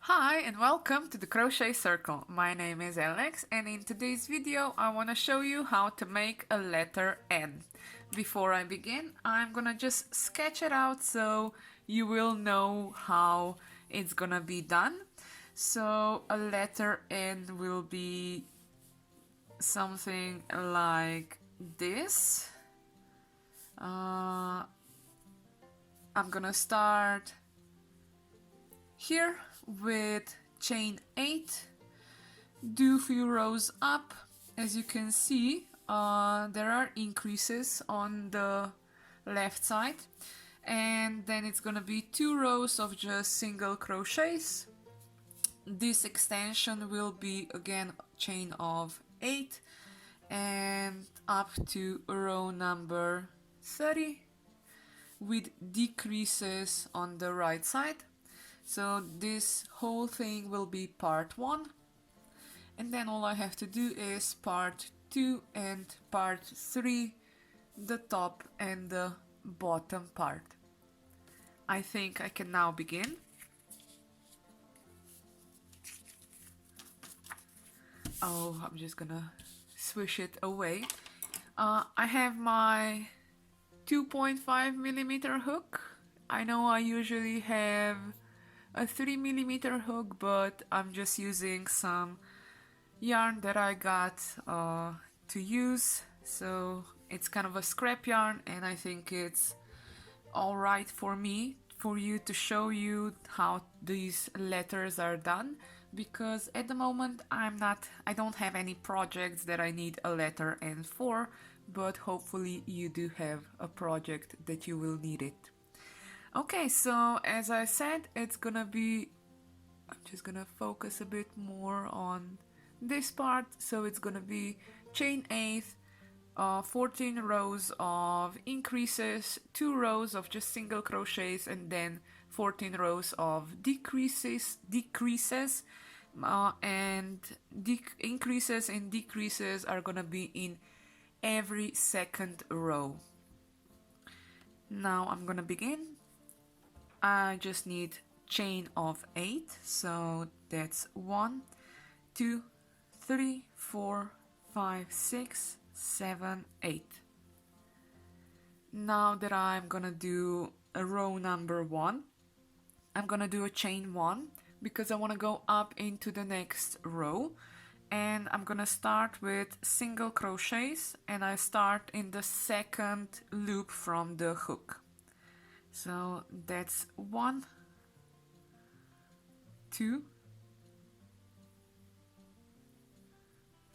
Hi and welcome to the Crochet Circle. My name is Alex and in today's video I want to show you how to make a letter N. Before I begin, I'm gonna just sketch it out so you will know how it's gonna be done. So a letter N will be something like this. I'm gonna start here with chain 8, do few rows up. As you can see, there are increases on the left side, and then it's gonna be 2 rows of just single crochets. This extension will be again chain of 8 and up to row number 30 with decreases on the right side. So this whole thing will be part 1, and then all I have to do is part 2 and part 3, the top and the bottom part. I think I can now begin. Oh, I'm just gonna swish it away. I have my 2.5mm hook. I know I usually have a 3mm hook, but I'm just using some yarn that I got to use, so it's kind of a scrap yarn, and I think it's alright for me, for you, to show you how these letters are done, because at the moment I don't have any projects that I need a letter N for, but hopefully you do have a project that you will need it. Okay, so as I said, I'm just gonna focus a bit more on this part. So it's gonna be chain 8, 14 rows of increases, 2 rows of just single crochets, and then 14 rows of increases and decreases are gonna be in every second row. Now I'm gonna begin. I just need chain of 8, so that's 1, 2, 3, 4, 5, 6, 7, 8. Now that I'm gonna do a row number 1, I'm gonna do a chain 1 because I want to go up into the next row, and I'm gonna start with single crochets, and I start in the second loop from the hook. So that's 1, 2,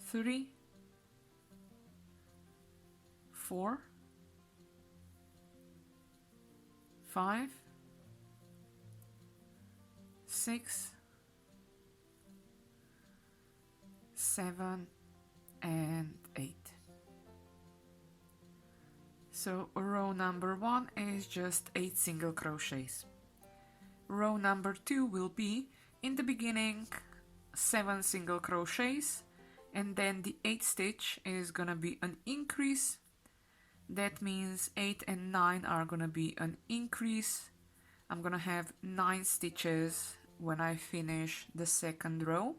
3, 4, 5, 6, 7, and 8. So row number 1 is just 8 single crochets. Row number 2 will be, in the beginning, 7 single crochets, and then the 8th stitch is gonna be an increase. That means 8 and 9 are gonna be an increase. I'm gonna have 9 stitches when I finish the second row.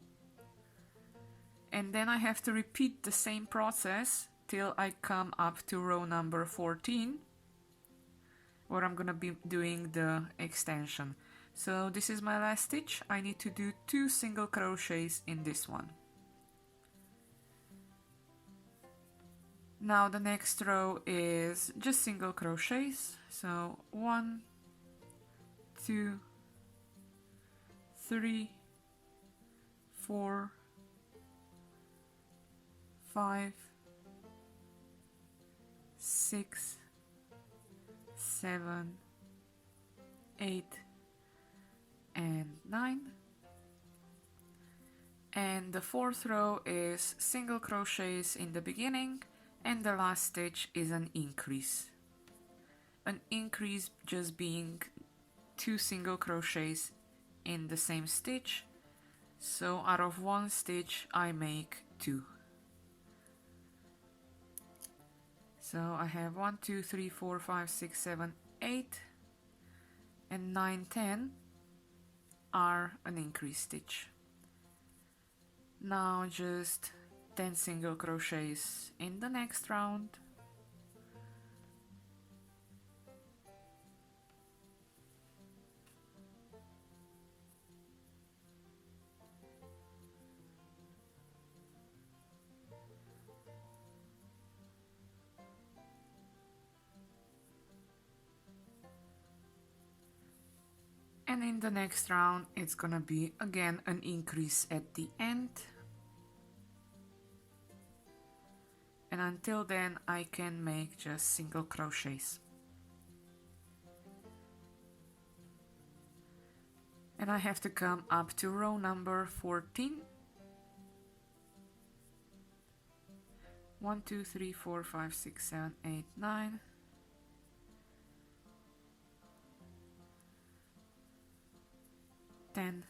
And then I have to repeat the same process till I come up to row number 14, where I'm gonna be doing the extension. So this is my last stitch. I need to do 2 single crochets in this one. Now the next row is just single crochets. So 1, 2, 3, 4, 5, 6, 7, 8, and 9. And the 4th row is single crochets in the beginning, and the last stitch is an increase. An increase just being 2 single crochets in the same stitch, so out of 1 stitch I make 2. So I have 1, 2, 3, 4, 5, 6, 7, 8, and 9, 10. are an increase stitch. Now just 10 single crochets in the next round. And in the next round, it's gonna be again an increase at the end. And until then, I can make just single crochets. And I have to come up to row number 14. 1, 2, 3, 4, 5, 6, 7, 8, 9. 10,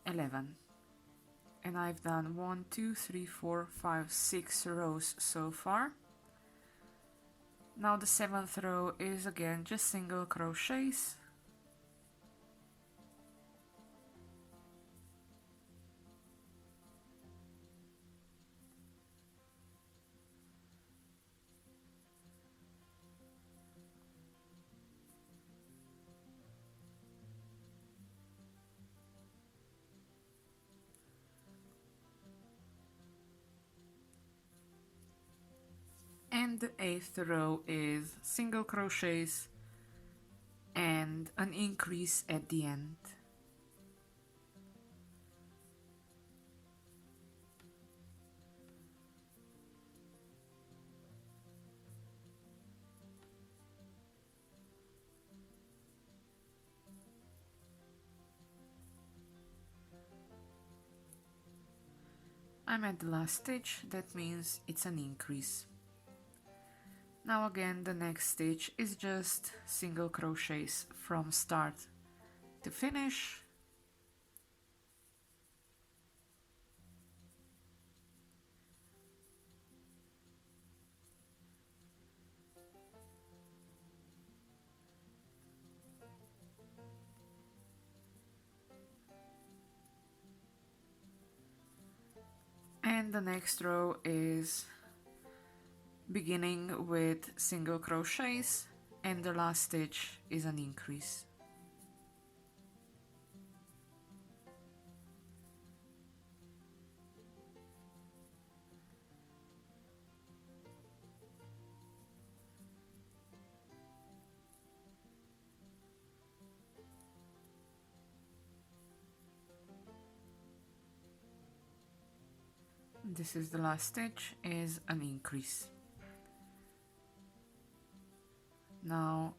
11. And I've done 1, 2, 3, 4, 5, 6 rows so far. Now the 7th row is again just single crochets. And the 8th row is single crochets and an increase at the end. I'm at the last stitch, that means it's an increase. Now again, the next stitch is just single crochets from start to finish. And the next row is beginning with single crochets and the last stitch is an increase. This is the last stitch, is an increase. Now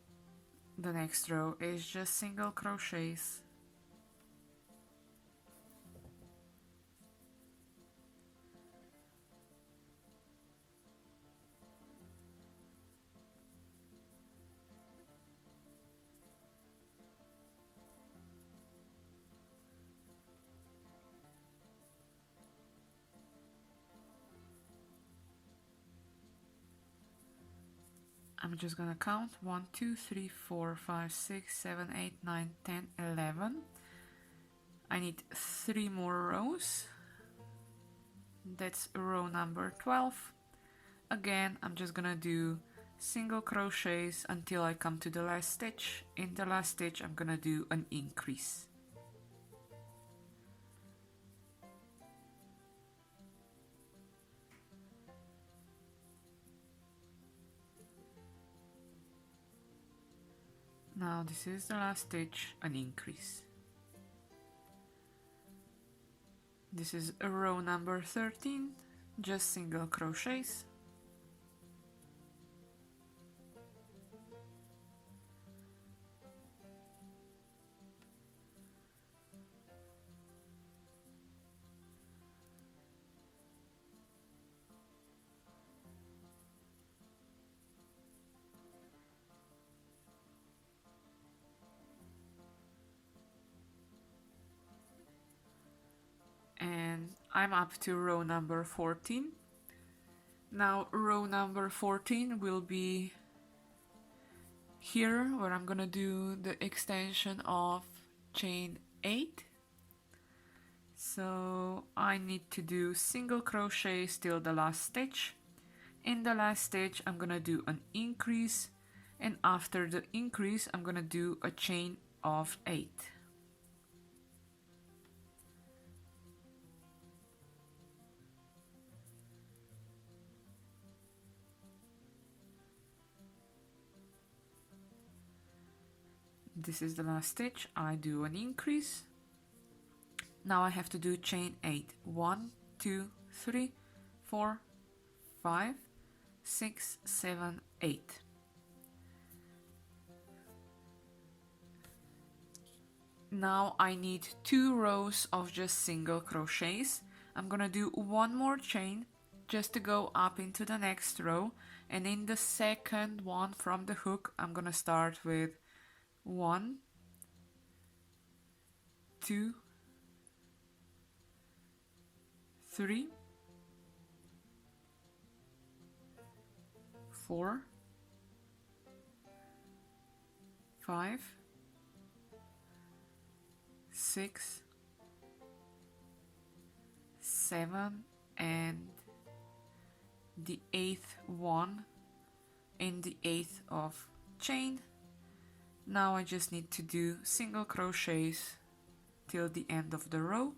the next row is just single crochets. I'm just gonna count 1, 2, 3, 4, 5, 6, 7, 8, 9, 10, 11. I need 3 more rows. That's row number 12. Again, I'm just gonna do single crochets until I come to the last stitch. In the last stitch, I'm gonna do an increase. Now this is the last stitch, an increase. This is row number 13, just single crochets. And I'm up to row number 14. Now row number 14 will be here where I'm gonna do the extension of chain 8. So I need to do single crochet till the last stitch. In the last stitch I'm gonna do an increase, and after the increase I'm gonna do a chain of 8. This is the last stitch. I do an increase. Now I have to do chain 8. 1, 2, 3, 4, 5, 6, 7, 8. Now I need 2 rows of just single crochets. I'm gonna do one more chain just to go up into the next row, and in the second one from the hook I'm gonna start with 1, 2, 3, 4, 5, 6, 7, and the 8th one in the 8th of chain. Now I just need to do single crochets till the end of the row.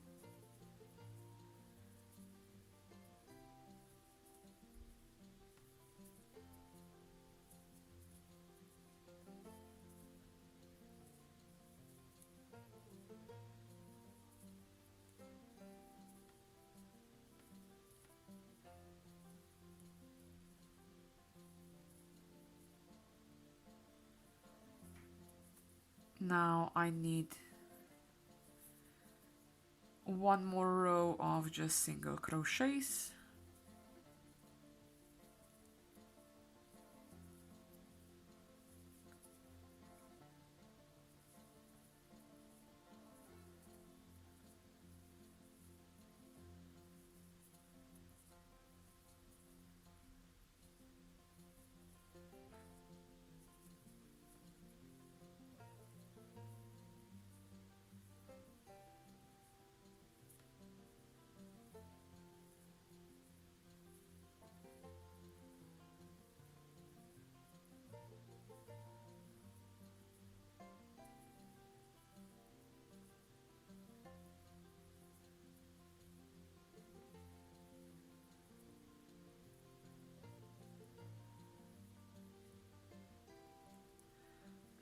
Now I need one more row of just single crochets.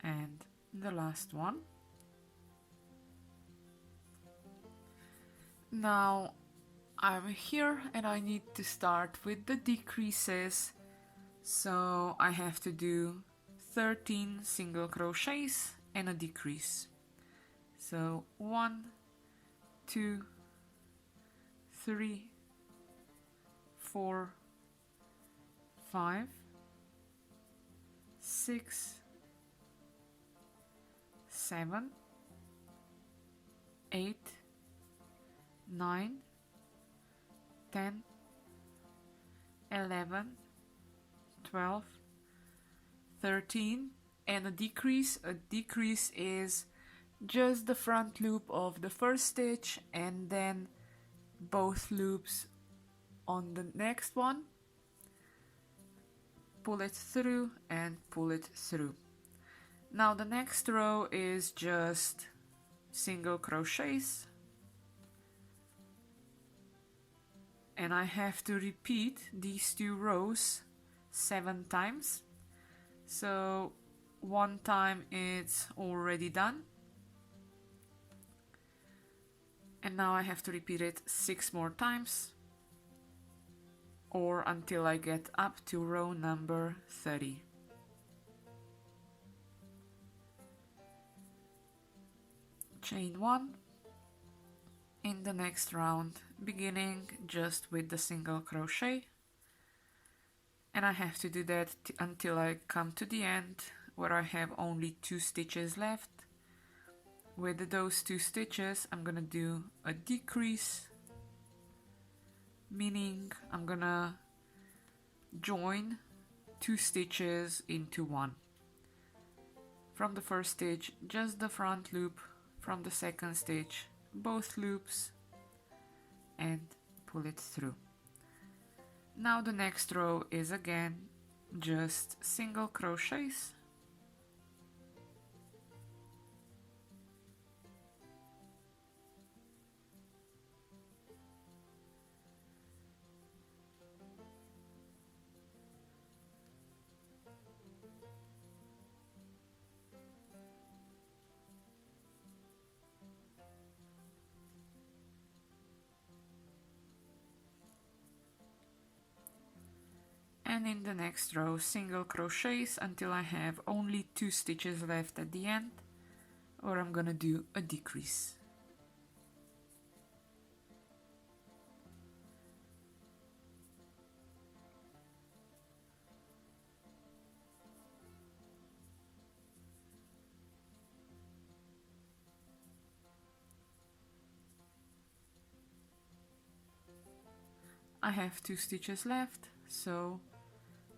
And the last one. Now I'm here and I need to start with the decreases, so I have to do 13 single crochets and a decrease. So 1, 2, 3, 4, 5, 6, 7, 8, 9, 10, 11, 12, 13, and a decrease. A decrease is just the front loop of the first stitch and then both loops on the next one. Pull it through and pull it through. Now the next row is just single crochets, and I have to repeat these 2 rows 7 times. So one time it's already done, and now I have to repeat it 6 more times, or until I get up to row number 30. Chain 1 in the next round, beginning just with the single crochet, and I have to do that until I come to the end where I have only 2 stitches left. With those 2 stitches I'm gonna do a decrease, meaning I'm gonna join 2 stitches into one. From the first stitch, just the front loop from the second stitch both loops and pull it through. Now the next row is again just single crochets. And in the next row single crochets until I have only 2 stitches left at the end, or I'm gonna do a decrease. I have 2 stitches left, so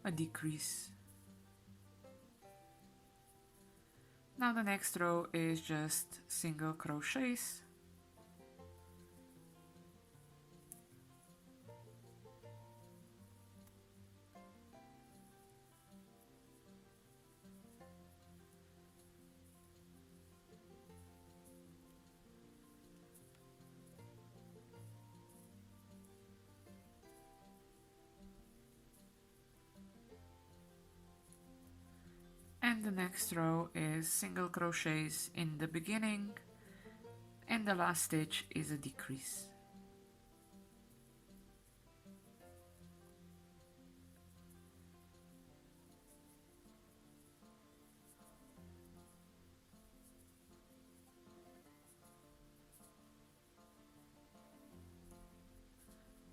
a decrease. Now the next row is just single crochets. And the next row is single crochets in the beginning, and the last stitch is a decrease.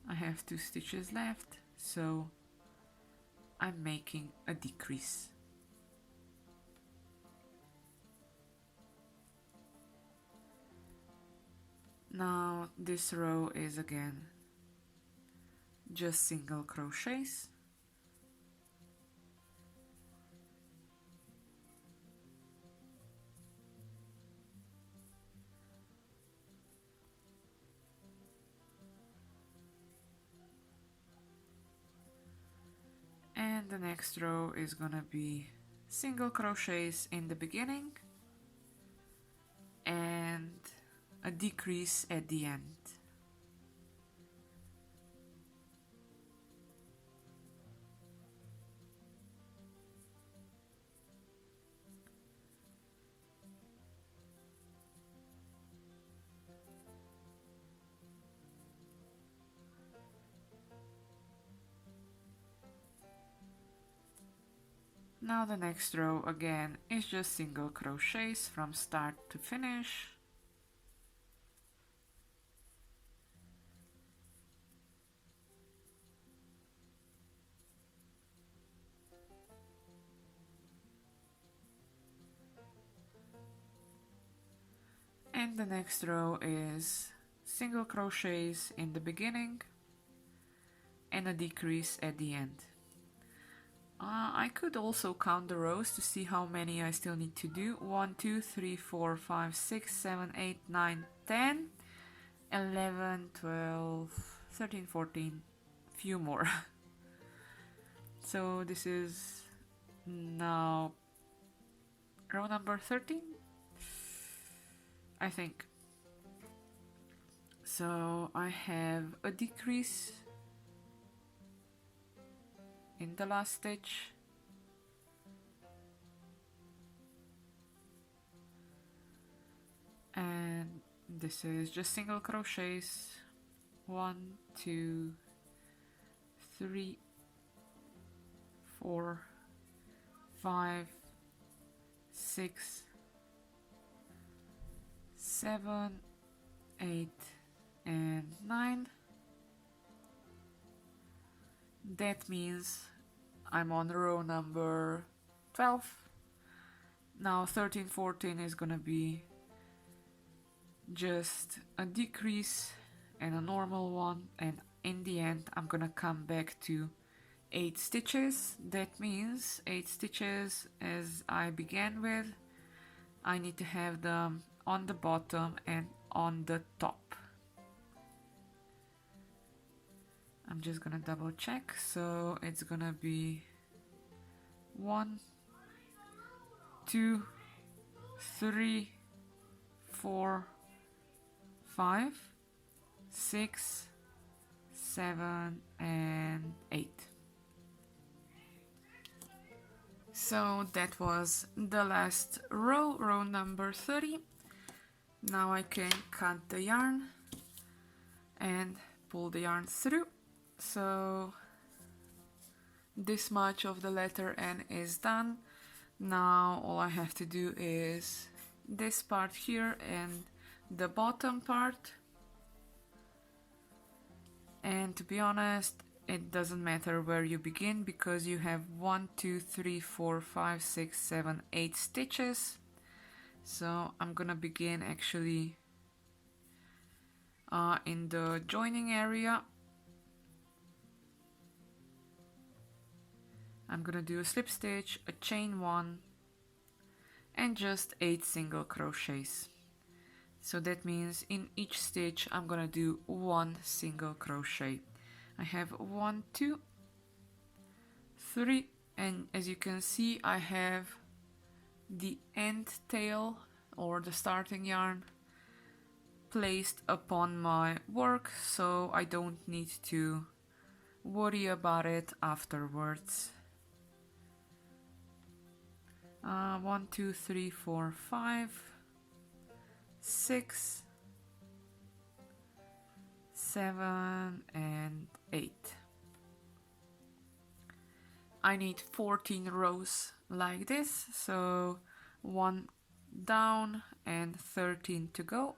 I have 2 stitches left, so I'm making a decrease. Now this row is again just single crochets. And the next row is gonna be single crochets in the beginning and a decrease at the end. Now the next row again is just single crochets from start to finish. And the next row is single crochets in the beginning and a decrease at the end. I could also count the rows to see how many I still need to do. 1, 2, 3, 4, 5, 6, 7, 8, 9, 10, 11, 12, 13, 14, few more. So this is now row number 13, I think. So I have a decrease in the last stitch, and this is just single crochets. 1, 2, 3, 4, 5, 6, 7, 8, and 9. That means I'm on row number 12. Now 13, 14 is gonna be just a decrease and a normal one, and in the end I'm gonna come back to 8 stitches. That means 8 stitches as I began with. I need to have them on the bottom and on the top. I'm just gonna double check, so it's gonna be 1, 2, 3, 4, 5, 6, 7, and 8. So that was the last row, row number 30. Now I can cut the yarn and pull the yarn through. So this much of the letter N is done. Now all I have to do is this part here and the bottom part. And to be honest, it doesn't matter where you begin because you have 1, 2, 3, 4, 5, 6, 7, 8 stitches. So I'm gonna begin actually in the joining area. I'm gonna do a slip stitch, a chain 1, and just 8 single crochets. So that means in each stitch I'm gonna do 1 single crochet. I have 1, 2, 3, and as you can see I have the end tail or the starting yarn placed upon my work, so I don't need to worry about it afterwards. 1, 2, 3, 4, 5, 6, 7, and 8. I need 14 rows like this, so 1 down and 13 to go.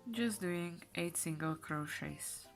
Just doing 8 single crochets.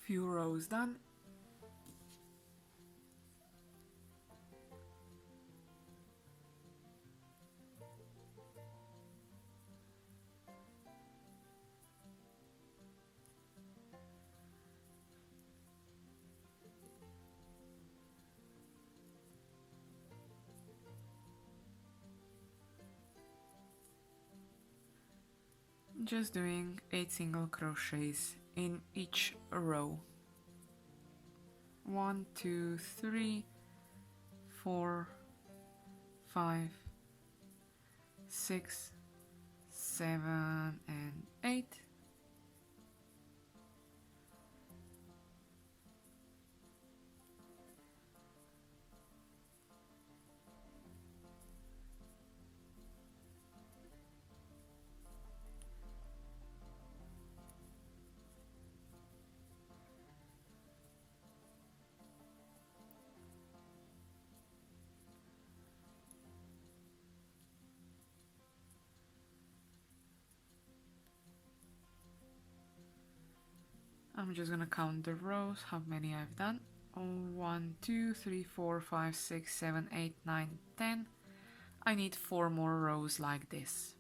Few rows done. Just doing 8 single crochets in each row. 1, 2, 3, 4, 5, 6, 7, and 8. I'm just gonna count the rows, how many I've done. 1, 2, 3, 4, 5, 6, 7, 8, 9, 10. I need 4 more rows like this.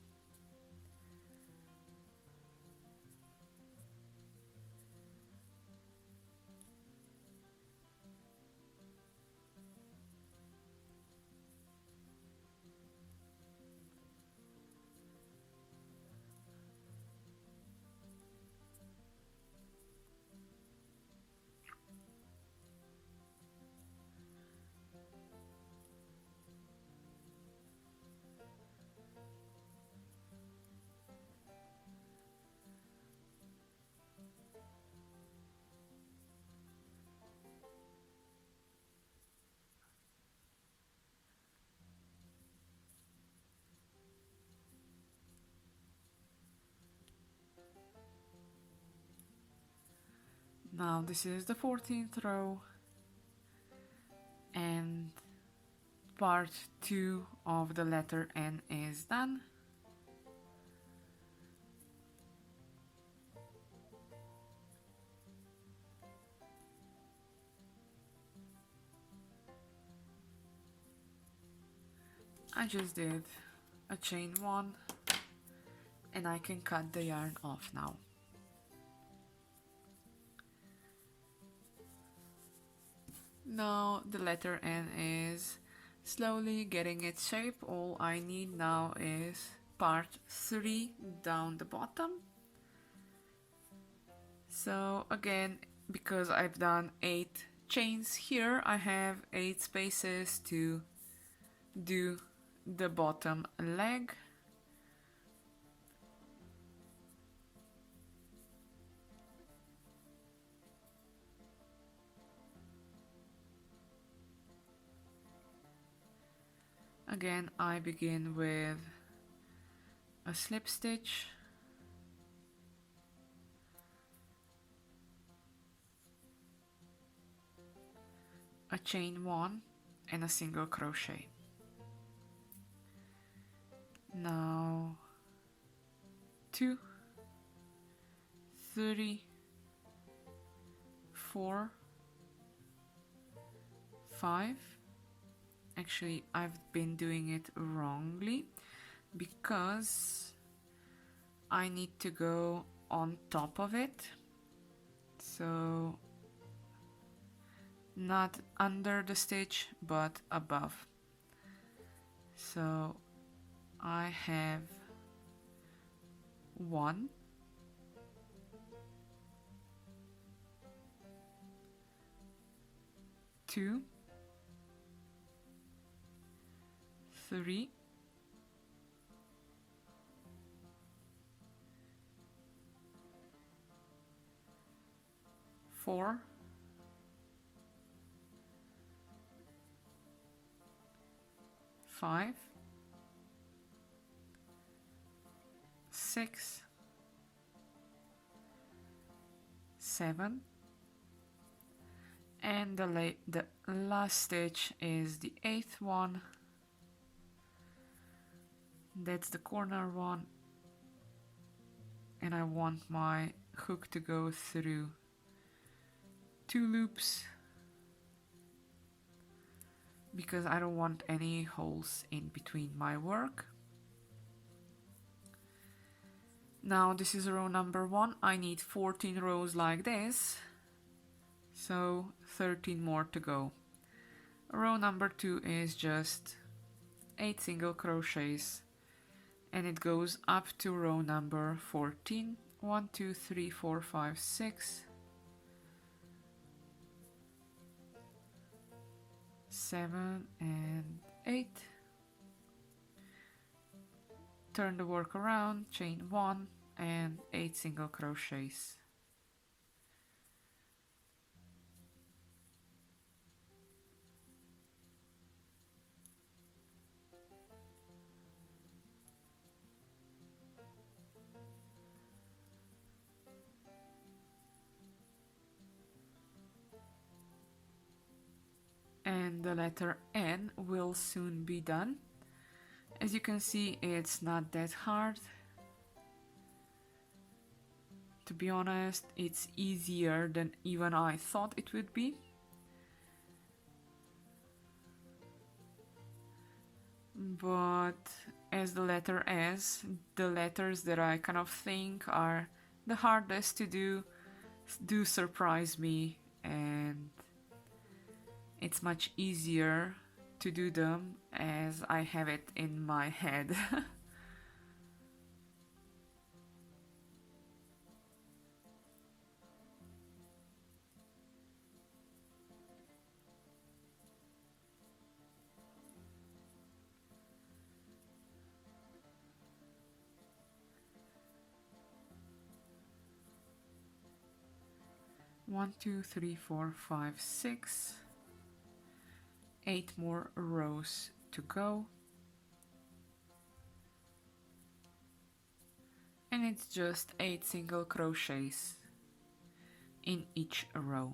Now this is the 14th row, and part 2 of the letter N is done. I just did a chain 1 and I can cut the yarn off now. Now the letter N is slowly getting its shape. All I need now is part 3 down the bottom. So again, because I've done 8 chains here, I have 8 spaces to do the bottom leg. Again, I begin with a slip stitch, a chain 1 and a single crochet. Now 2, 3, 4, 5. Actually, I've been doing it wrongly because I need to go on top of it, so not under the stitch but above. So I have 1, 2, 3, 4, 5, 6, 7, and the last stitch is the 8th one. That's the corner one, and I want my hook to go through 2 loops because I don't want any holes in between my work. Now this is row number 1. I need 14 rows like this, so 13 more to go. Row number 2 is just 8 single crochets, and it goes up to row number 14. 1, 2, 3, 4, 5, 6, 7 and 8. Turn the work around, chain 1 and 8 single crochets. And the letter N will soon be done. As you can see, it's not that hard. To be honest, it's easier than even I thought it would be. But as the letter S, the letters that I kind of think are the hardest to do surprise me, and it's much easier to do them as I have it in my head. 1, 2, 3, 4, 5, 6. 8 more rows to go. And it's just 8 single crochets. in each row.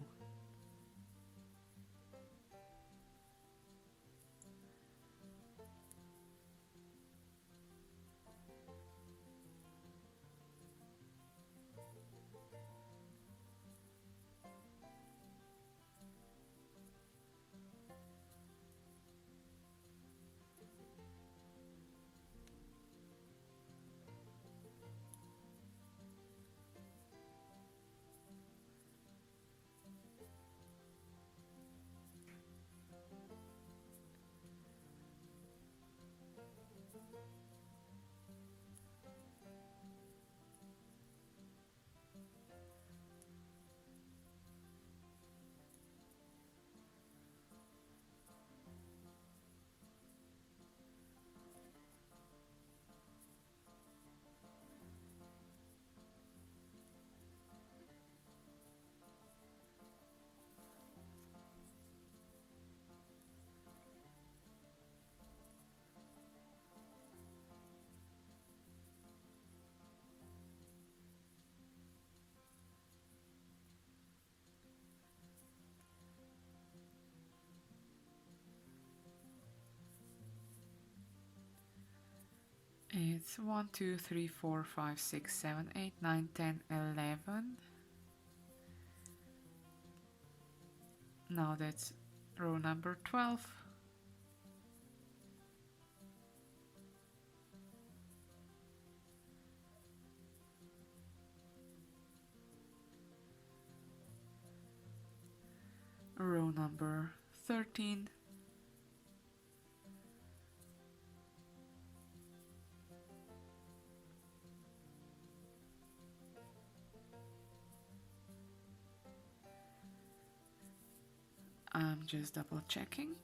It's 1, 2, 3, 4, 5, 6, 7, 8, 9, 10, 11. Now that's row number 12. Row number 13. I'm just double checking.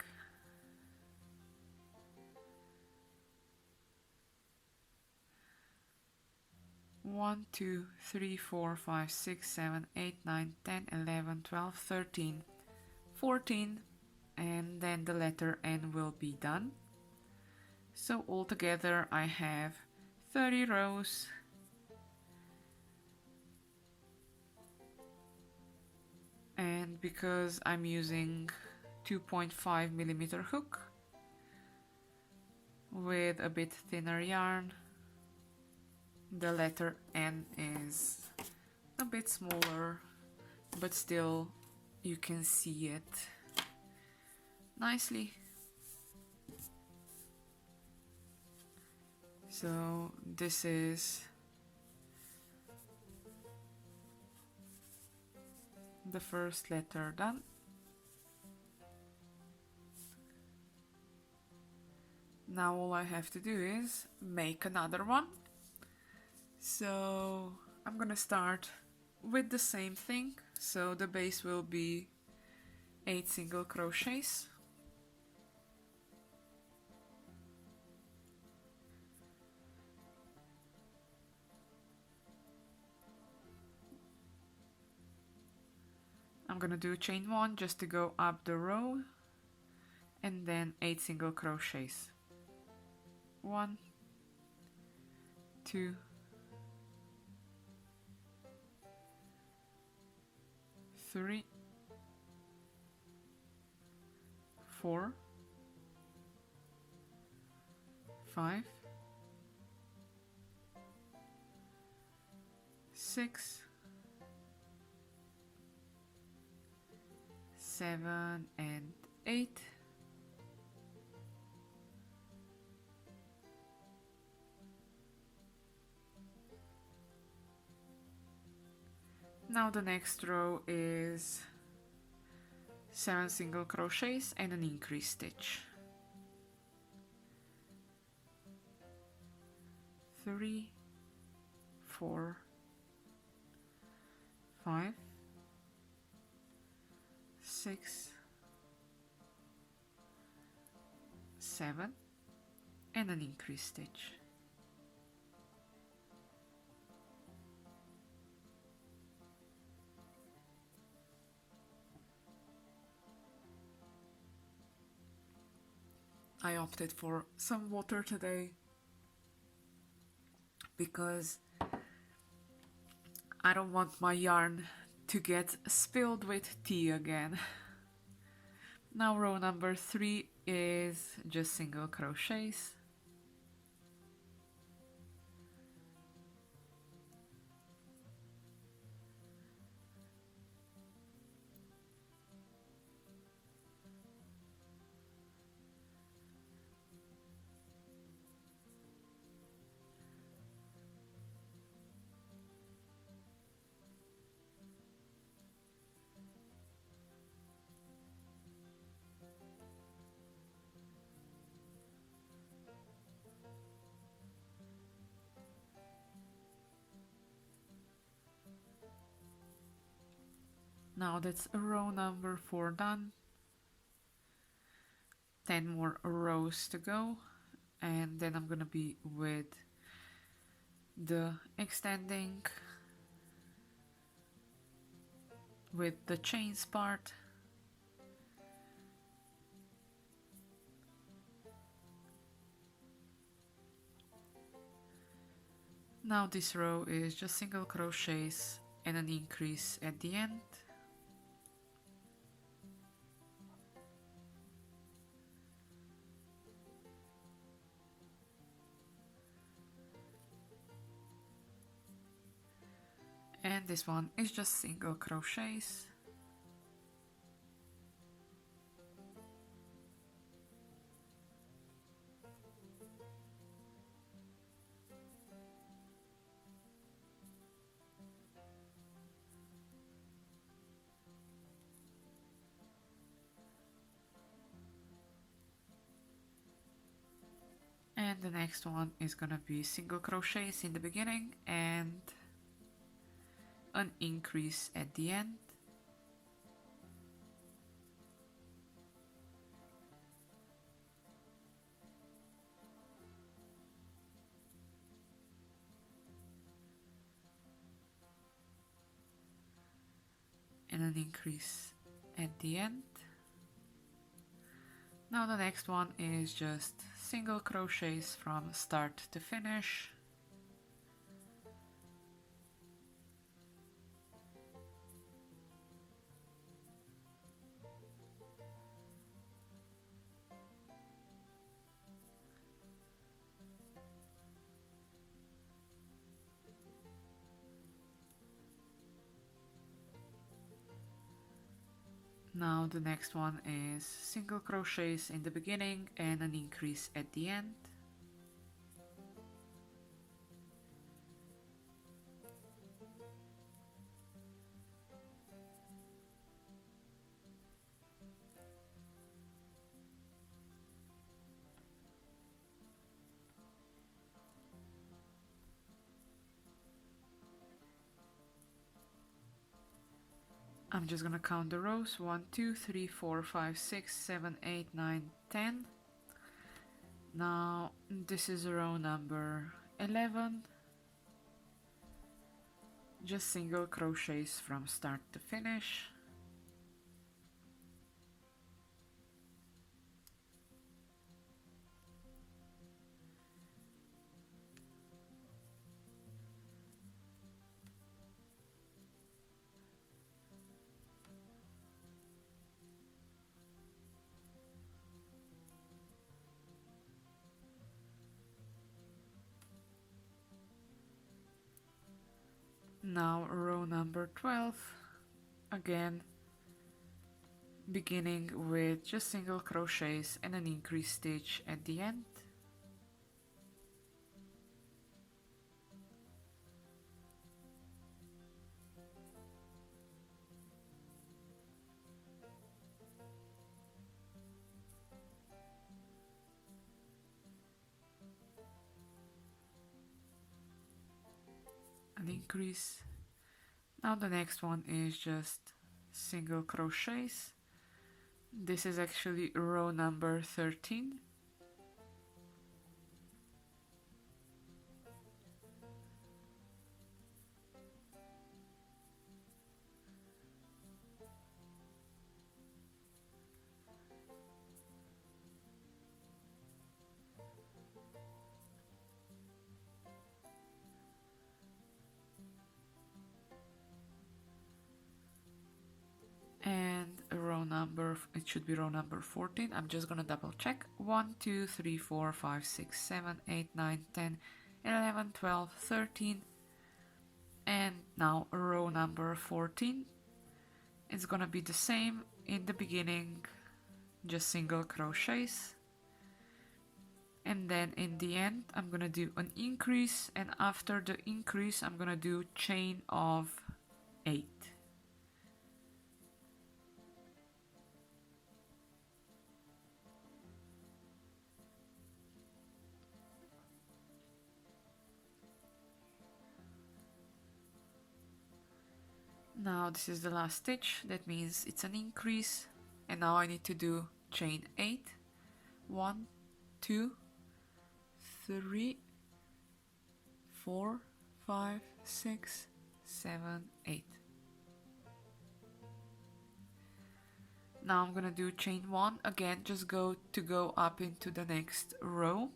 One, 2, 3, 4, 5, 6, 7, 8, 9, 10, 11, 12, 13, 14, and then the letter N will be done. So altogether I have 30 rows. And because I'm using 2.5 millimeter hook with a bit thinner yarn, the letter N is a bit smaller, but still you can see it nicely. So this is the first letter done. Now all I have to do is make another one. So I'm gonna start with the same thing. So the base will be 8 single crochets. I'm gonna do chain 1 just to go up the row, and then 8 single crochets. 1, 2, 3, 4, 5, 6, 7, and 8. Now the next row is 7 single crochets and an increase stitch. 3, 4, 5, 6, 7, and an increase stitch. I opted for some water today because I don't want my yarn to get spilled with tea again. Now row number 3 is just single crochets. Now that's row number 4 done. 10 more rows to go, and then I'm gonna be with the extending with the chains part. Now this row is just single crochets and an increase at the end. And this one is just single crochets. And the next one is gonna be single crochets in the beginning and an increase at the end. And an increase at the end. Now the next one is just single crochets from start to finish. Now the next one is single crochets in the beginning and an increase at the end. I'm just gonna count the rows: 1, 2, 3, 4, 5, 6, 7, 8, 9, 10. Now this is row number 11. Just single crochets from start to finish. Now row number 12, again beginning with just single crochets and an increase stitch at the end. An increase. Now the next one is just single crochets. This is actually row number 13. number, it should be row number 14. I'm just gonna double check. 1, 2, 3, 4, 5, 6, 7, 8, 9, 10, 11, 12, 13. And now row number 14. It's gonna be the same in the beginning, just single crochets. And then in the end, I'm gonna do an increase, and after the increase, I'm gonna do chain of 8. Now this is the last stitch, that means it's an increase, and now I need to do chain 8. 1, 2, 3, 4, 5, 6, 7, 8. Now I'm gonna do chain 1 again, just go up into the next row,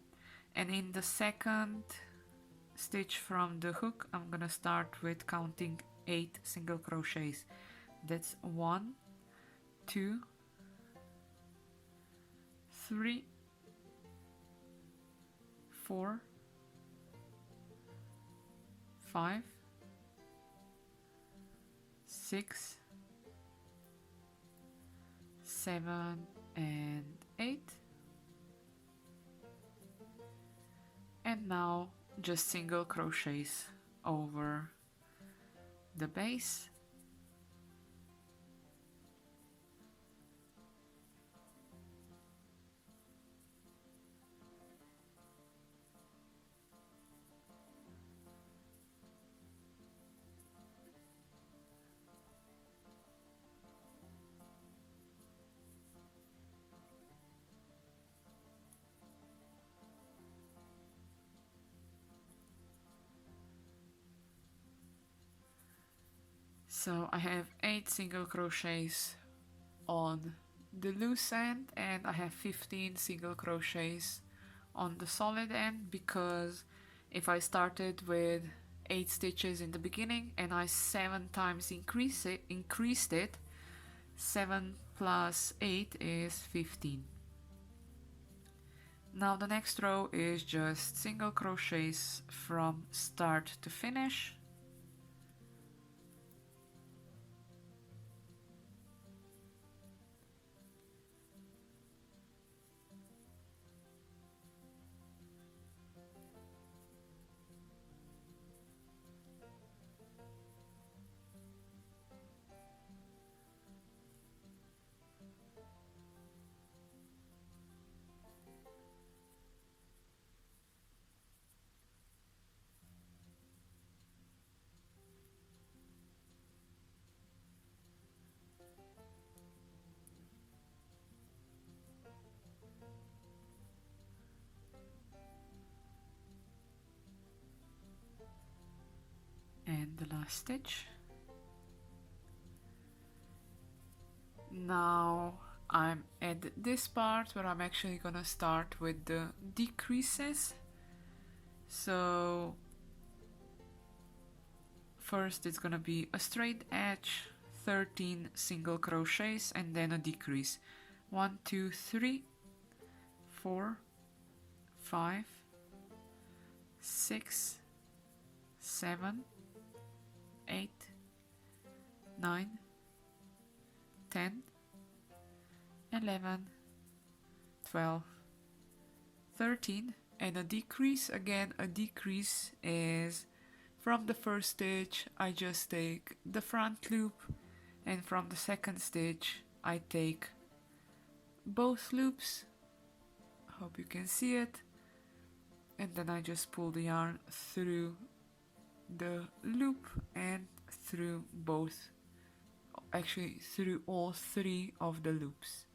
and in the second stitch from the hook I'm gonna start with counting 8 single crochets. That's 1, 2, 3, 4, 5, 6, 7, and 8. And now just single crochets over the base. So I have 8 single crochets on the loose end, and I have 15 single crochets on the solid end, because if I started with 8 stitches in the beginning and I 7 times increased it, 7 plus 8 is 15. Now the next row is just single crochets from start to finish. And the last stitch. Now I'm at this part where I'm actually gonna start with the decreases. So first it's gonna be a straight edge, 13 single crochets, and then a decrease. 1, 2, 3, 4, 5, 6, 7, 8, 9, 10, 11, 12, 13, and a decrease. Again, a decrease is from the first stitch I just take the front loop, and from the second stitch I take both loops. Hope you can see it. And then I just pull the yarn through the loop and through both, actually through all 3 of the loops.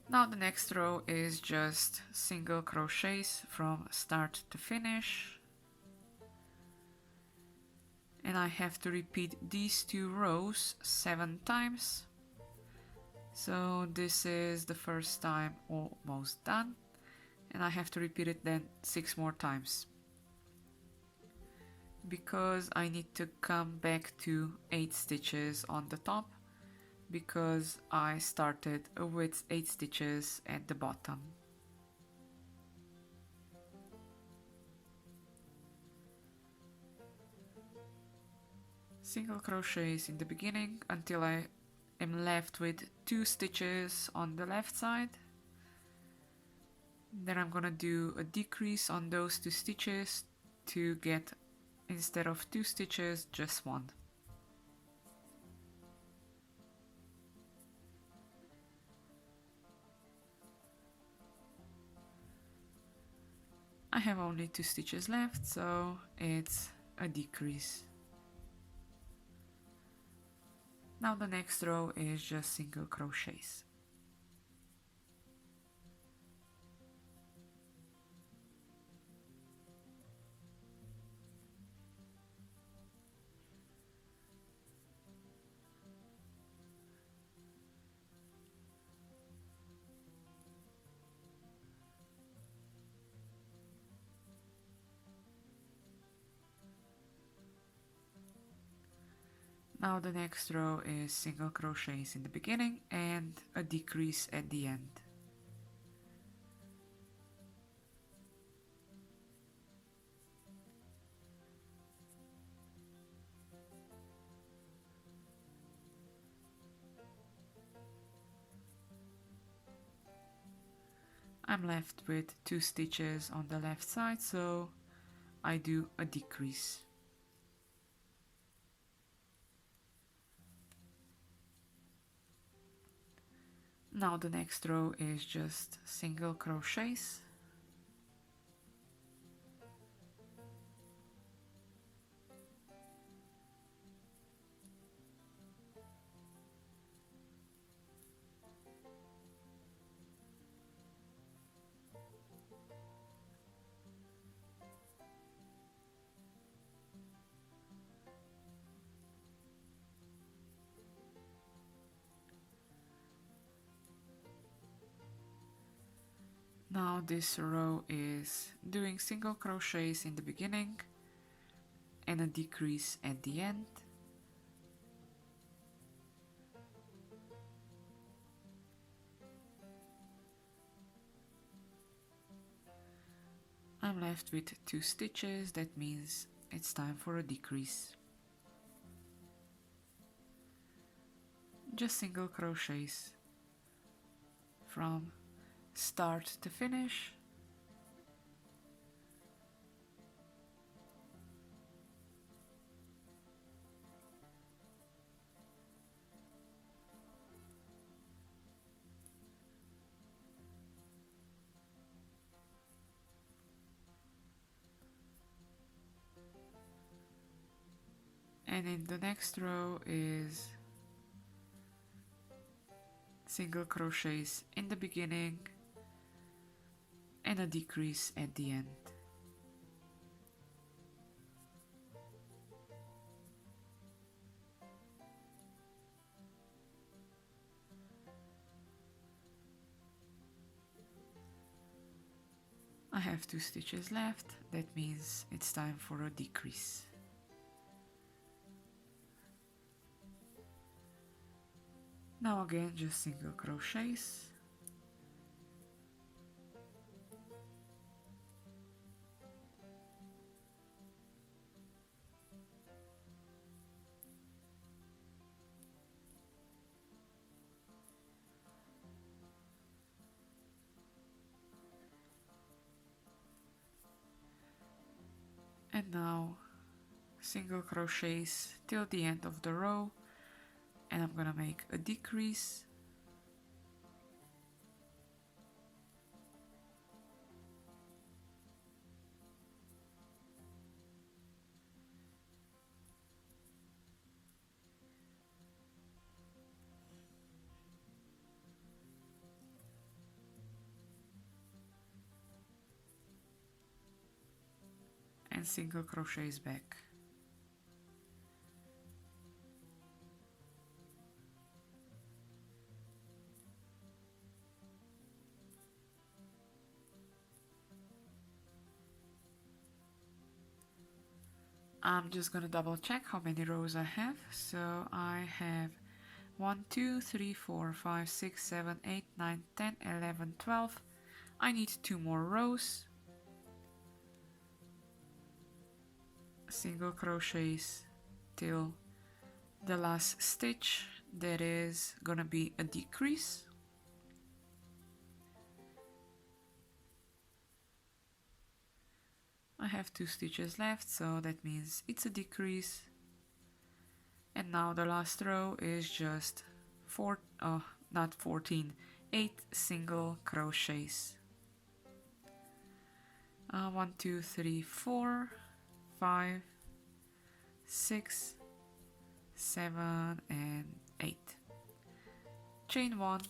Now the next row is just single crochets from start to finish, and I have to repeat these 2 rows 7 times. So this is the first time almost done, and I have to repeat it then 6 more times. because I need to come back to 8 stitches on the top, because I started with 8 stitches at the bottom. Single crochets in the beginning until I am left with 2 stitches on the left side. Then I'm gonna do a decrease on those 2 stitches to get, instead of 2 stitches, just 1. I have only 2 stitches left, so it's a decrease. Now the next row is just single crochets. Now the next row is single crochets in the beginning and a decrease at the end. I'm left with 2 stitches on the left side, so I do a decrease. Now the next row is just single crochets. Now this row is doing single crochets in the beginning and a decrease at the end. I'm left with 2 stitches, that means it's time for a decrease. Just single crochets from start to finish. And in the next row is single crochets in the beginning and a decrease at the end. I have 2 stitches left, that means it's time for a decrease. Now again just single crochets. And now single crochets till the end of the row, and I'm gonna make a decrease. And single crochets back. I'm just gonna double check how many rows I have. So I have 1, 2, 3, 4, 5, 6, 7, 8, 9, 10, 11, 12. I need 2 more rows. Single crochets till the last stitch. That is gonna be a decrease. I have 2 stitches left, so that means it's a decrease. And now the last row is just 8 single crochets. 1, 2, 3, 4, 5, 6, 7, and 8. Chain 1,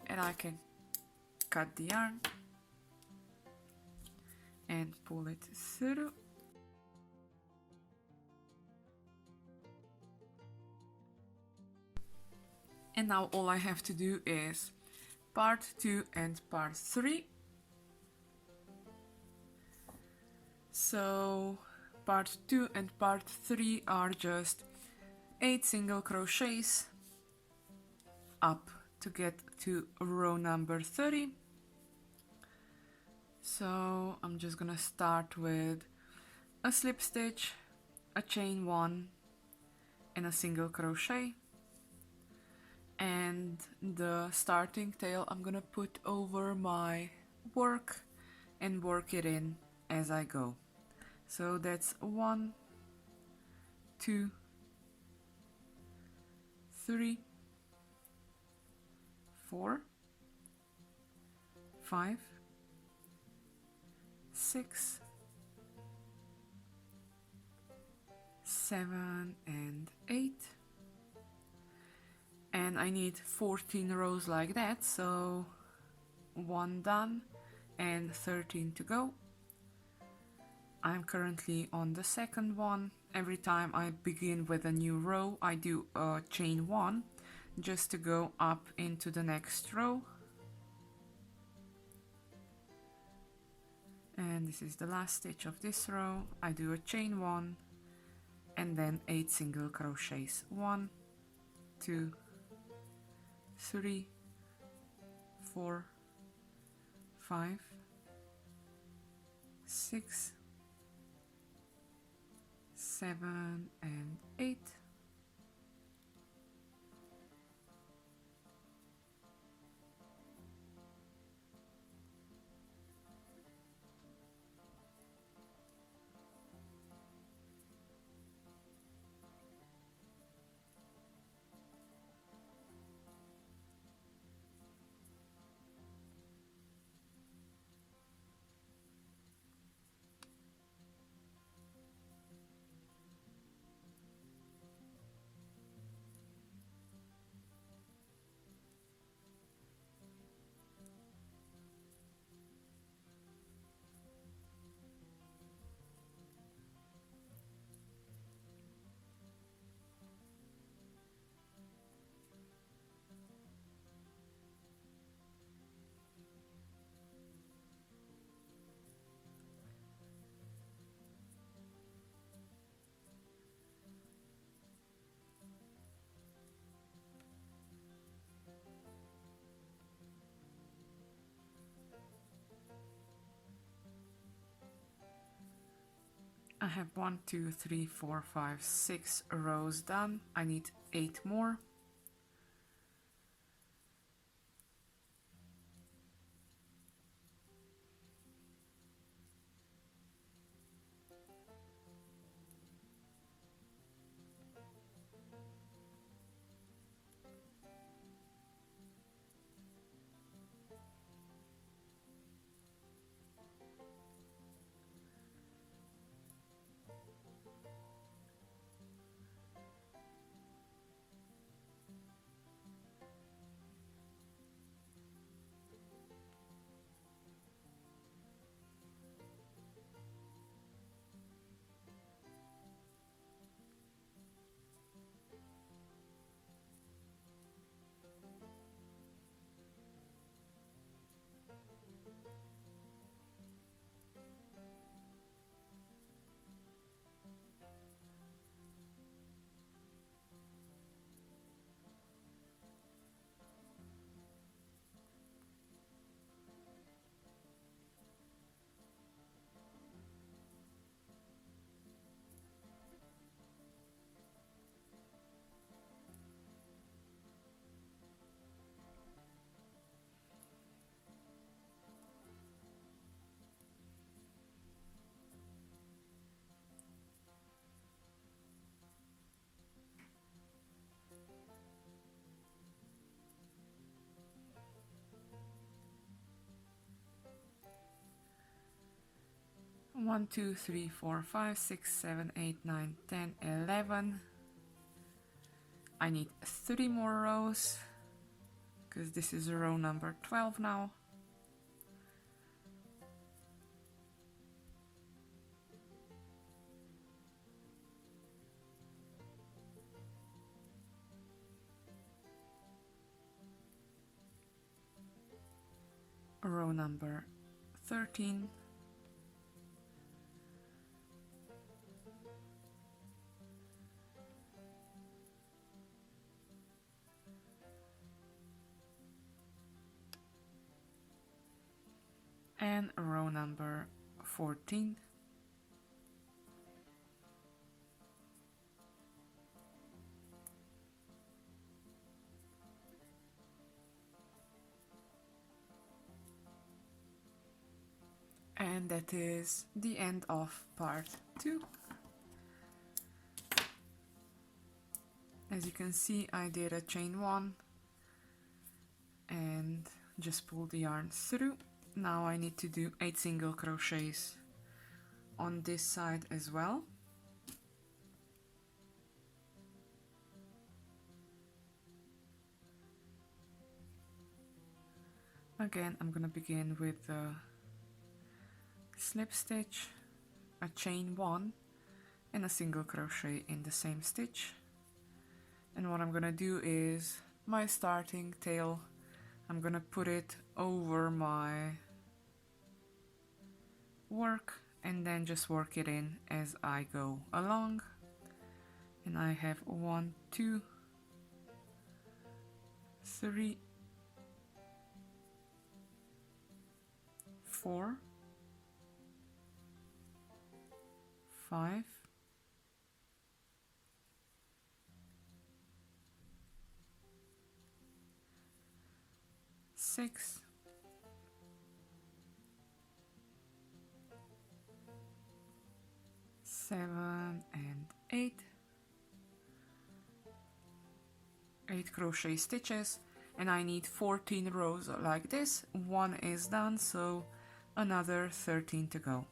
and I can cut the yarn and pull it through. And now all I have to do is part 2 and part 3. So part 2 and part 3 are just 8 single crochets up to get to row number 30. So I'm just gonna start with a slip stitch, a chain 1, and a single crochet. And the starting tail I'm gonna put over my work and work it in as I go. So that's 1, 2, 3, 4, 5, 6, 7, and 8. And I need 14 rows like that, so 1 done and 13 to go. I'm currently on the second one. Every time I begin with a new row, I do a chain 1 just to go up into the next row. And this is the last stitch of this row. I do a chain 1 and then 8 single crochets. 1, 2, 3, 4, 5, 6, 7, and 8. I have 1, 2, 3, 4, 5, 6 rows done. I need 8 more. 1 2 3 4 5 6 7 8 9 10 11. I need 3 more rows because this is row number 12 now. Row number 13. And row number 14. And that is the end of part 2. As you can see, I did a chain 1 and just pulled the yarn through. Now I need to do 8 single crochets on this side as well. Again, I'm gonna begin with the slip stitch, a chain 1 and a single crochet in the same stitch. And what I'm gonna do is my starting tail, I'm gonna put it over my work and then just work it in as I go along. And I have 1 2 3 4 5 6 7 and 8 crochet stitches, and I need 14 rows like this. One is done, so another 13 to go.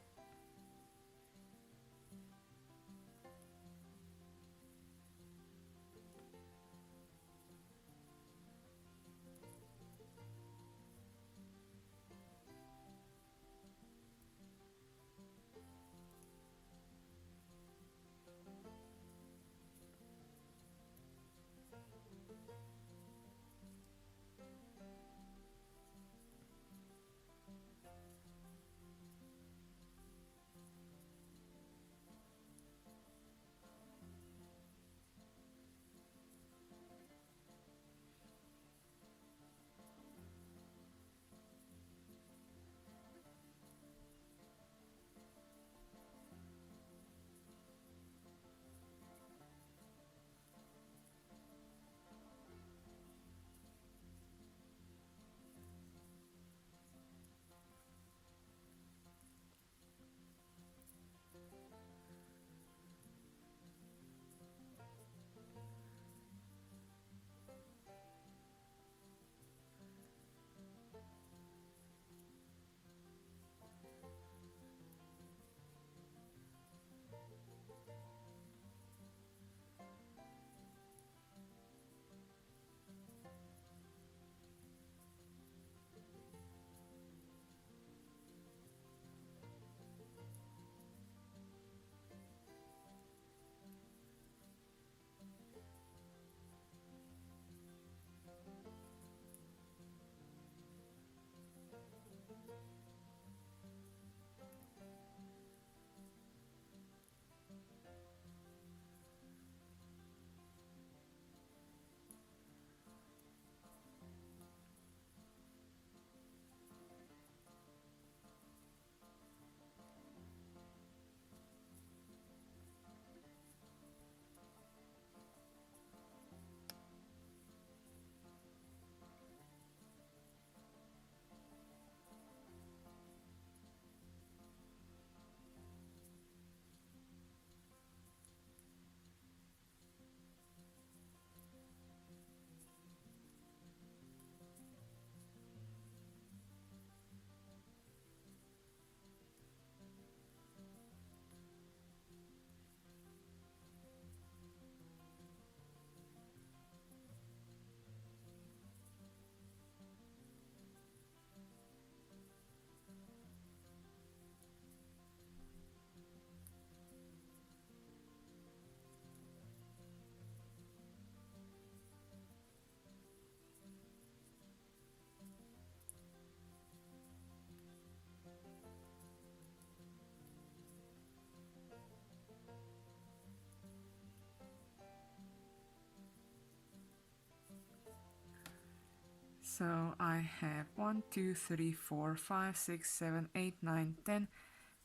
So I have 1, 2, 3, 4, 5, 6, 7, 8, 9, 10,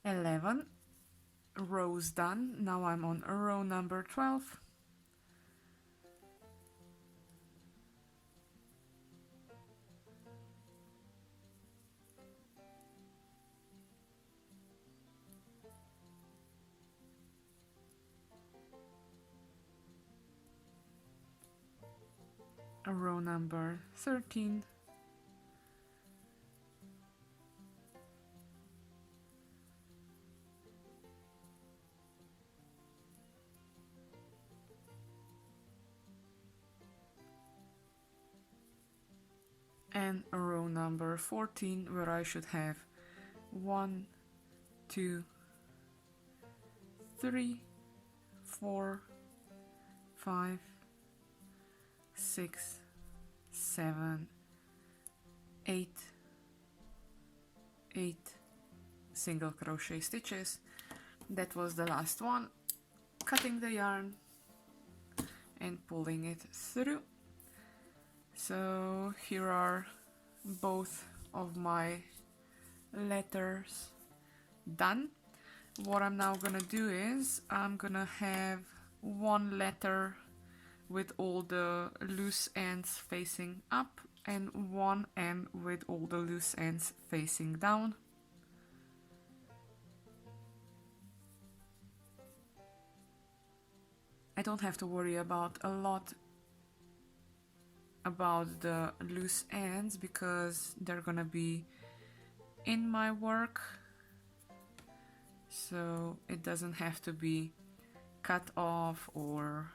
11 rows done. Now I'm on row number 12. Row number 13. And row number 14, where I should have 1, 2, 3, 4, 5, 6, 7, 8 single crochet stitches. That was the last one. Cutting the yarn and pulling it through. So here are both of my letters done. What I'm now gonna do is I'm gonna have one letter with all the loose ends facing up and one end with all the loose ends facing down. I don't have to worry about a lot about the loose ends because they're gonna be in my work, so it doesn't have to be cut off or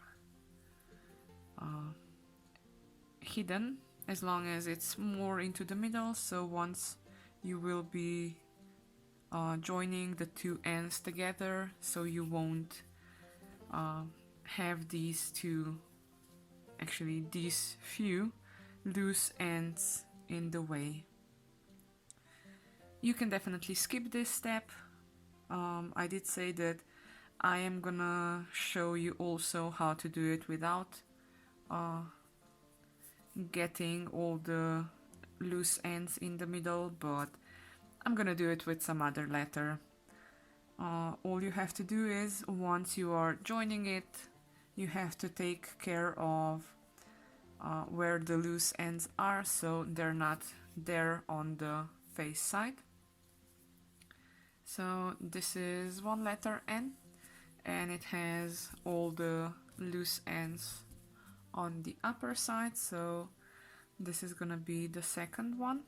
hidden, as long as it's more into the middle. So once you will be joining the two ends together, so you won't have these few loose ends in the way. You can definitely skip this step. I did say that I am gonna show you also how to do it without getting all the loose ends in the middle, but I'm gonna do it with some other letter. All you have to do is, once you are joining it, you have to take care of where the loose ends are, so they're not there on the face side. So this is one letter N, and it has all the loose ends on the upper side, so this is gonna be the second one.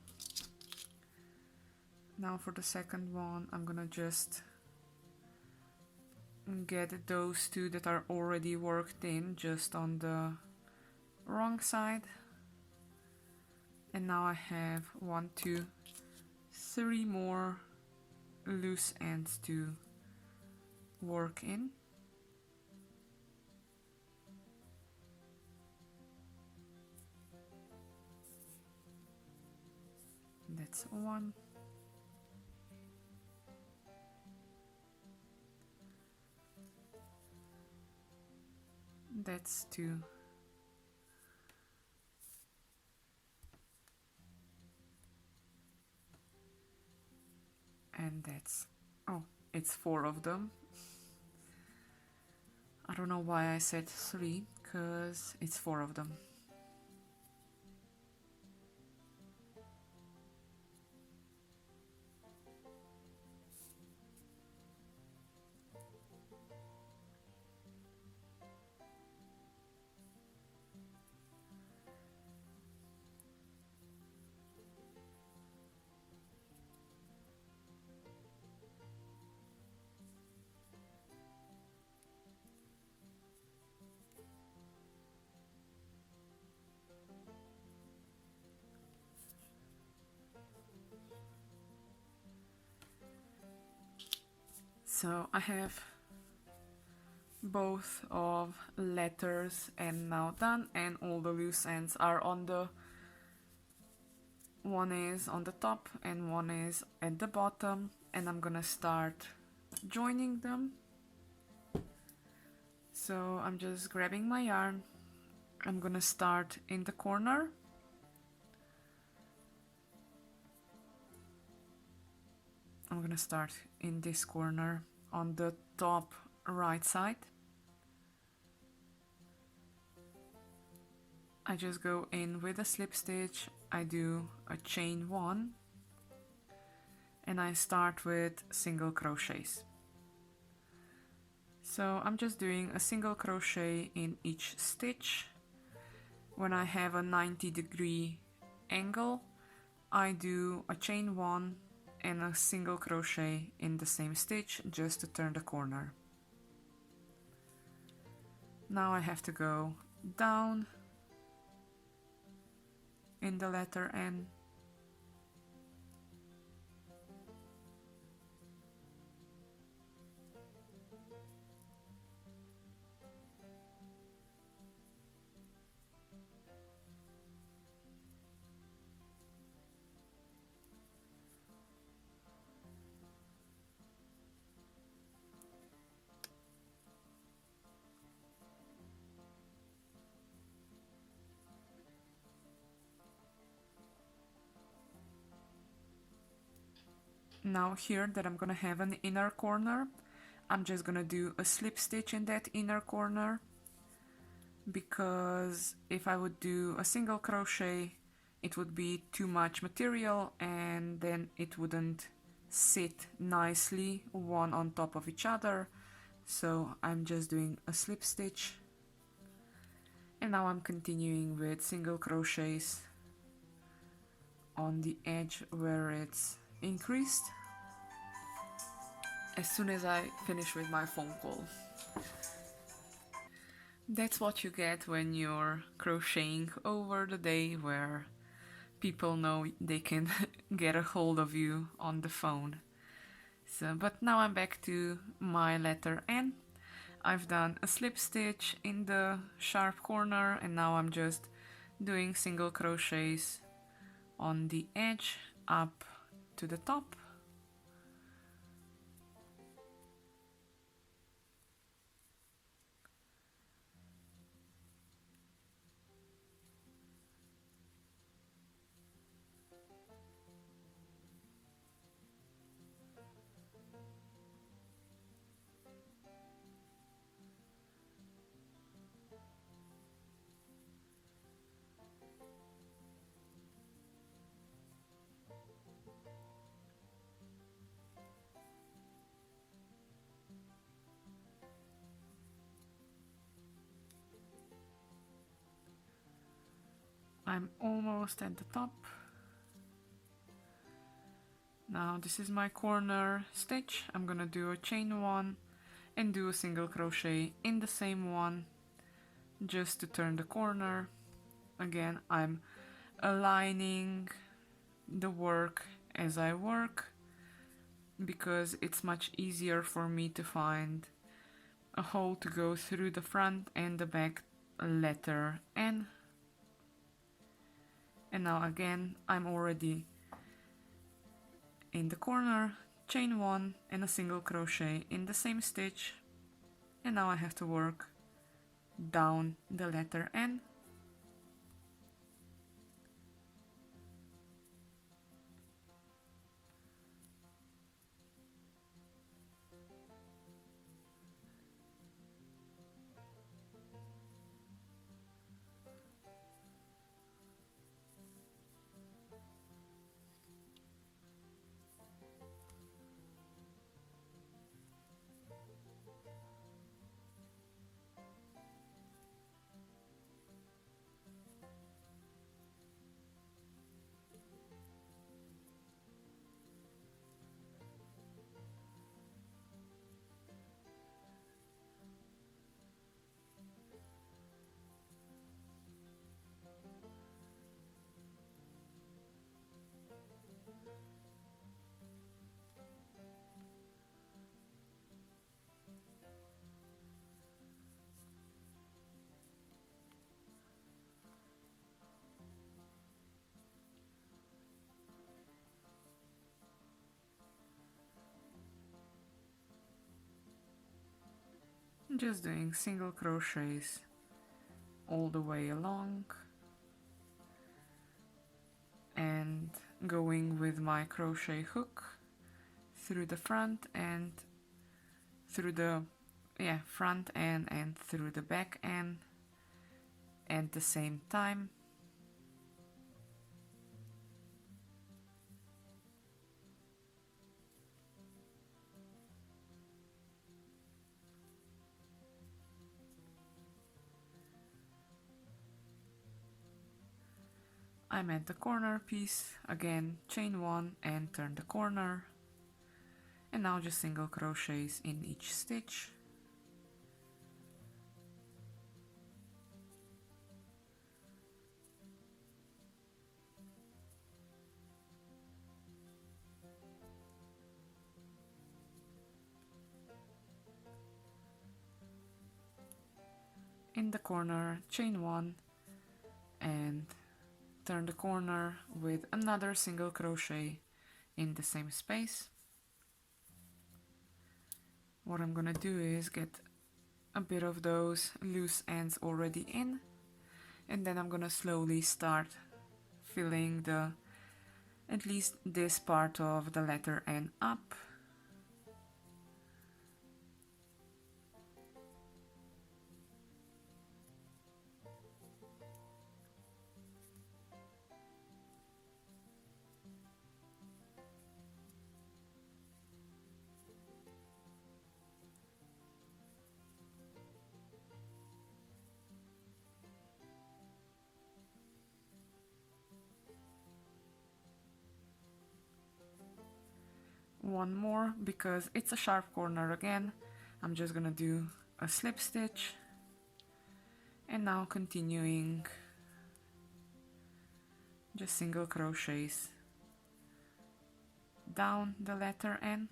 Now for the second one, I'm gonna just get those two that are already worked in just on the wrong side. And now I have 1, 2, 3 more loose ends to work in. That's 1. That's 2. And that's, it's 4 of them. I don't know why I said 3, because it's 4 of them. So I have both of letters and now done, and all the loose ends are on the, one is on the top and one is at the bottom, and I'm gonna start joining them. So I'm just grabbing my yarn. I'm gonna start in the corner gonna start in this corner on the top right side. I just go in with a slip stitch, I do a chain 1, and I start with single crochets. So I'm just doing a single crochet in each stitch. When I have a 90-degree angle, I do a chain 1 and a single crochet in the same stitch just to turn the corner. Now I have to go down in the letter N, now here that I'm gonna have an inner corner, I'm just gonna do a slip stitch in that inner corner, because if I would do a single crochet it would be too much material and then it wouldn't sit nicely one on top of each other. So I'm just doing a slip stitch, and now I'm continuing with single crochets on the edge where it's increased as soon as I finish with my phone call. That's what you get when you're crocheting over the day, where people know they can get a hold of you on the phone. So, but now I'm back to my letter N. I've done a slip stitch in the sharp corner, and now I'm just doing single crochets on the edge up to the top. I'm almost at the top. Now this is my corner stitch. I'm gonna do a chain 1 and do a single crochet in the same one just to turn the corner. Again, I'm aligning the work as I work because it's much easier for me to find a hole to go through the front and the back letter N. And now again, I'm already in the corner, chain 1 and a single crochet in the same stitch, and now I have to work down the letter N. Just doing single crochets all the way along and going with my crochet hook through the front and through the front end and through the back end at the same time. I'm at the corner piece, again chain 1 and turn the corner, and now just single crochets in each stitch. In the corner, chain 1 and turn the corner with another single crochet in the same space. What I'm gonna do is get a bit of those loose ends already in, and then I'm gonna slowly start filling at least this part of the letter N up. One more, because it's a sharp corner again. I'm just gonna do a slip stitch, and now continuing just single crochets down the letter N.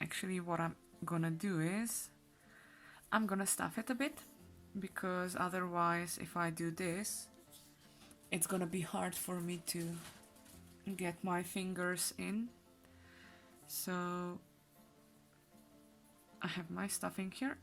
Actually, what I'm gonna do is I'm gonna stuff it a bit, because otherwise if I do this, it's gonna be hard for me to get my fingers in. So I have my stuffing here.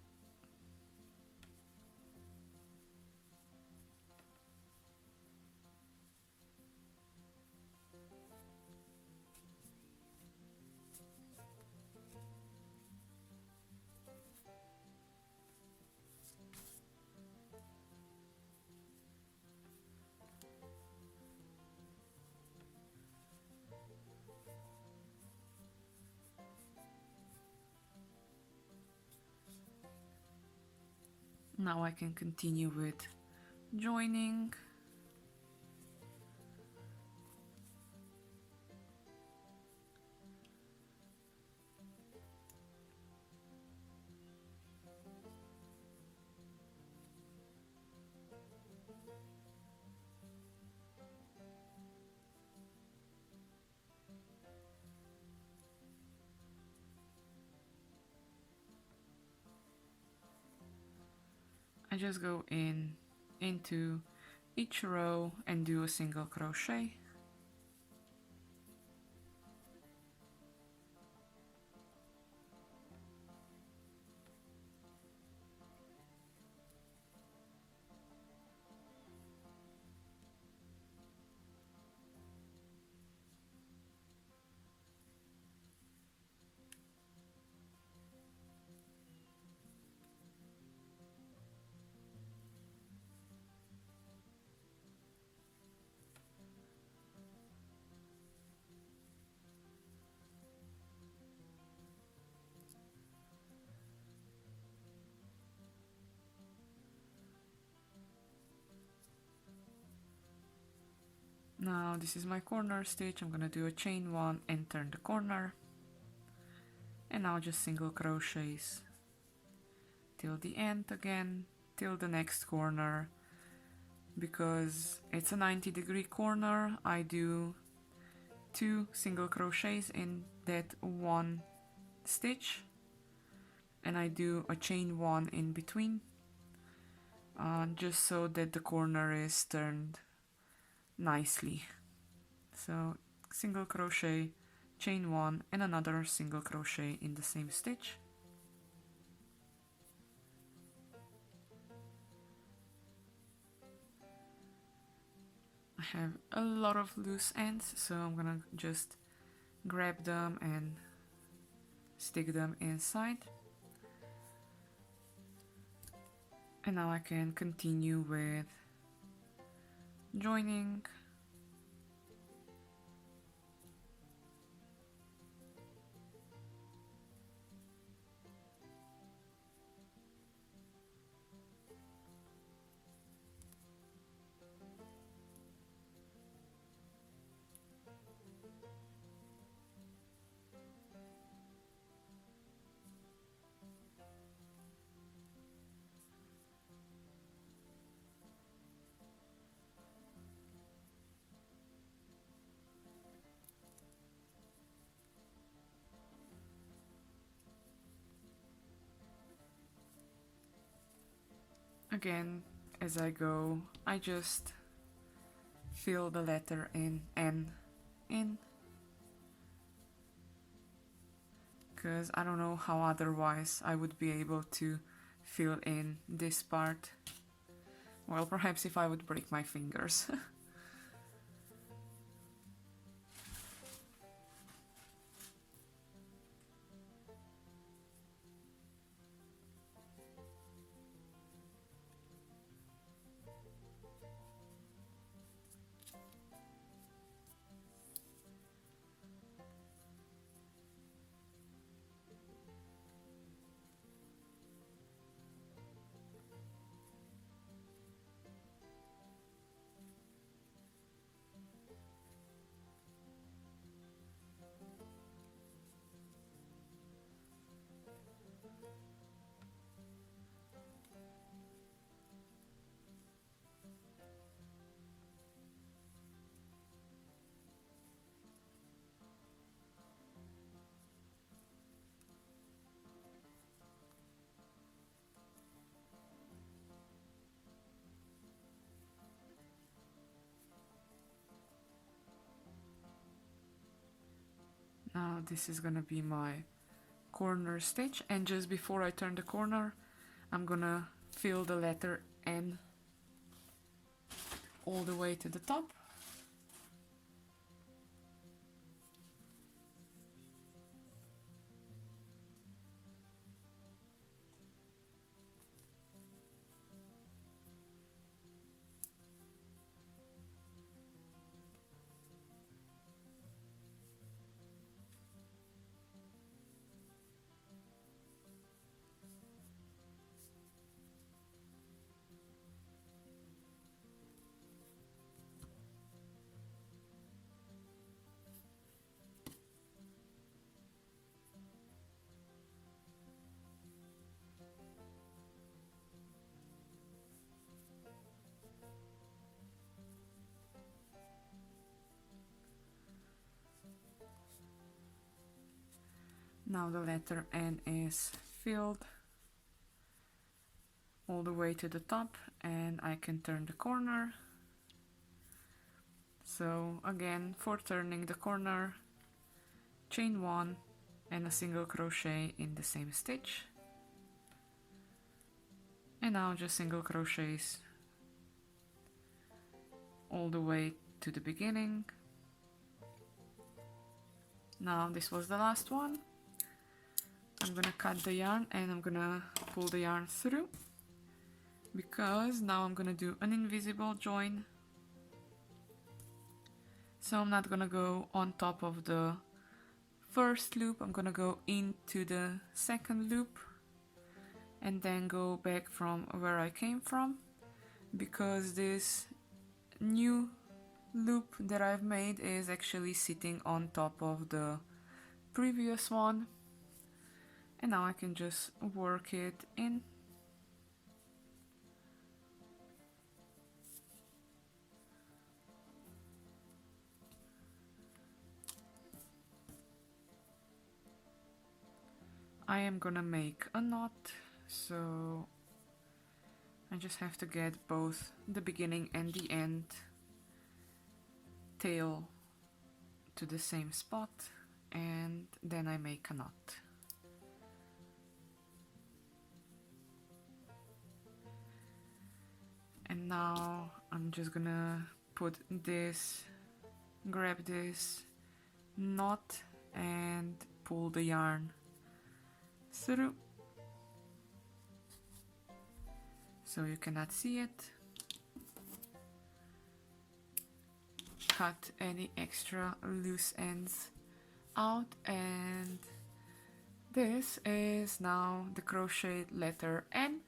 Now I can continue with joining. I just go into each row and do a single crochet. Now this is my corner stitch. I'm gonna do a chain 1 and turn the corner, and now just single crochets till the end again, till the next corner. Because it's a 90-degree corner, I do 2 single crochets in that one stitch, and I do a chain 1 in between, just so that the corner is turned nicely. So single crochet, chain 1 and another single crochet in the same stitch. I have a lot of loose ends, so I'm gonna just grab them and stick them inside. And now I can continue with joining. Again, as I go, I just fill the letter in N in, because I don't know how otherwise I would be able to fill in this part. Well, perhaps if I would break my fingers. Now this is gonna be my corner stitch, and just before I turn the corner, I'm gonna fill the letter N all the way to the top. Now the letter N is filled all the way to the top, and I can turn the corner. So again, for turning the corner, chain 1 and a single crochet in the same stitch, and now just single crochets all the way to the beginning. Now this was the last one. I'm gonna cut the yarn and I'm gonna pull the yarn through, because now I'm gonna do an invisible join. So I'm not gonna go on top of the first loop, I'm gonna go into the second loop and then go back from where I came from, because this new loop that I've made is actually sitting on top of the previous one. And now I can just work it in. I am gonna make a knot, so I just have to get both the beginning and the end tail to the same spot, and then I make a knot. And now I'm just gonna put this, grab this knot and pull the yarn through so you cannot see it. Cut any extra loose ends out, and this is now the crochet letter N.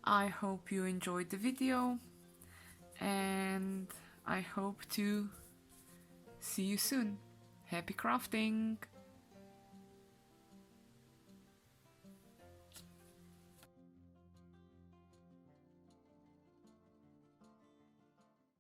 I hope you enjoyed the video, and I hope to see you soon. Happy crafting!